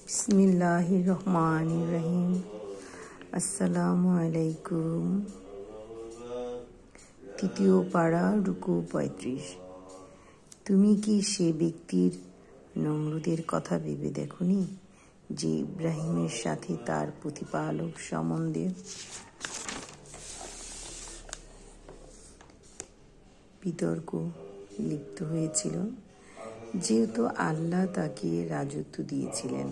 বিসমিল্লাহিররহমানিররহিম। আসসালামু আলাইকুম। তৃতীয় পারা, রুকু ৩৫। তুমি কি সে ব্যক্তির নমরুদের কথা ভেবে দেখনি, যে ইব্রাহিমের সাথে তার প্রতিপালক সম্বন্ধে বিতর্ক লিপ্ত হয়েছিল, যেহেতু আল্লাহ তাকে রাজত্ব দিয়েছিলেন।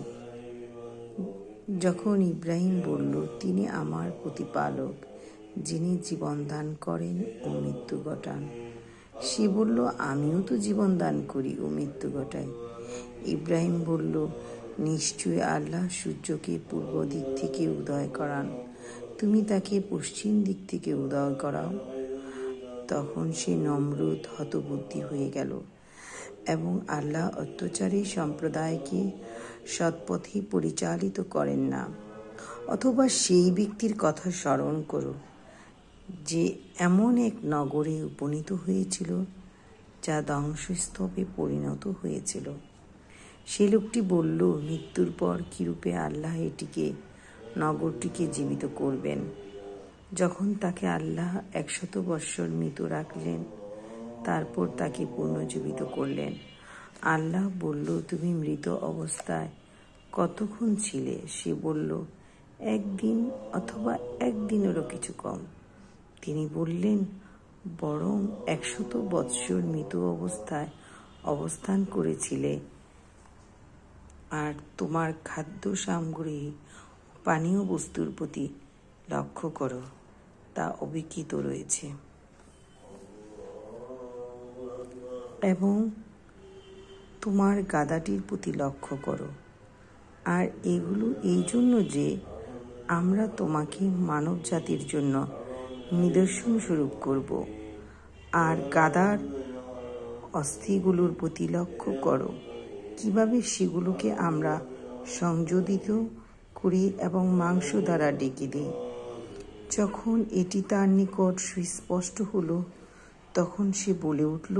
যখন ইব্রাহিম বলল, তিনি আমার প্রতিপালক, যিনি জীবন দান করেন ও মৃত্যু ঘটান। সে বলল, আমিও তো জীবন দান করি ও মৃত্যু ঘটাই। ইব্রাহিম বলল, নিশ্চয়ই আল্লাহ সূর্যকে পূর্ব দিক থেকে উদয় করান, তুমি তাকে পশ্চিম দিক থেকে উদয় করাও। তখন সে নমরুদ হতবুদ্ধি হয়ে গেল এবং আল্লাহ অত্যাচারী সম্প্রদায়কে সৎপথে পরিচালিত করেন না। অথবা সেই ব্যক্তির কথা স্মরণ করো, যে এমন এক নগরে উপনীত হয়েছিল, যা ধ্বংসস্তূপে পরিণত হয়েছিল। সে লোকটি বলল, মৃত্যুর পর কিরূপে আল্লাহ নগরটিকে জীবিত করবেন। যখন তাকে আল্লাহ 100 বৎসর মৃত রাখলেন, তারপর তাকে পুনর্জীবিত করলেন। আল্লাহ বলল, তুমি মৃত অবস্থায় কতক্ষণ ছিলে? সে বলল, 1 দিন অথবা 1 দিনেরও কিছু কম। তিনি বললেন, বরং 100 বৎসর মৃত অবস্থায় অবস্থান করেছিলে, আর তোমার খাদ্য সামগ্রী পানীয় বস্তুর প্রতি লক্ষ্য করো, তা অবিকৃত রয়েছে। এবং তোমার গাদাটির প্রতি লক্ষ্য করো। আর এগুলো এই জন্য যে আমরা তোমাকে মানব জাতির জন্য নিদর্শন স্বরূপ করব। আর গাদার অস্থিগুলোর প্রতি লক্ষ্য করো, কিভাবে সেগুলোকে আমরা সংযোজিত করি এবং মাংস দ্বারা ডেকে দিই। যখন এটি তার নিকট সুস্পষ্ট হলো, তখন সে বলে উঠল,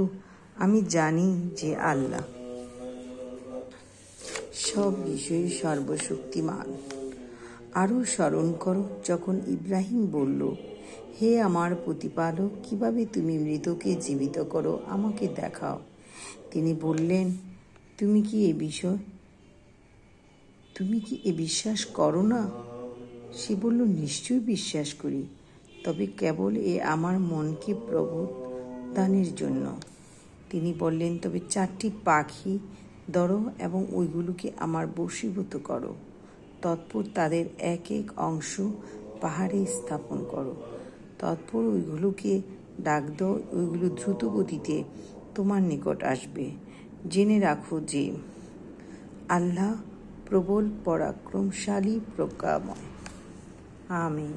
আমি জানি যে আল্লাহ সব বিষয়ে সর্বশক্তিমান। আরও স্মরণ করো, যখন ইব্রাহিম বলল, হে আমার প্রতিপালক, কিভাবে তুমি মৃতকে জীবিত করো, আমাকে দেখাও। তিনি বললেন, তুমি কি এ বিশ্বাস করো না? সে বলল, নিশ্চয়ই বিশ্বাস করি, তবে কেবল আমার মনকে প্রবোধদানের জন্য। তিনি বললেন, তবে 4টি পাখি ধরো এবং ওইগুলোকে আমার বশীভূত করো। তৎপর তাদের এক এক অংশ পাহাড়ে স্থাপন করো। তৎপর ওইগুলোকে ডাক দাও, ওইগুলো দ্রুত গতিতে তোমার নিকট আসবে। জেনে রাখো যে আল্লাহ প্রবল পরাক্রমশালী, প্রজ্ঞাময়। আমিন।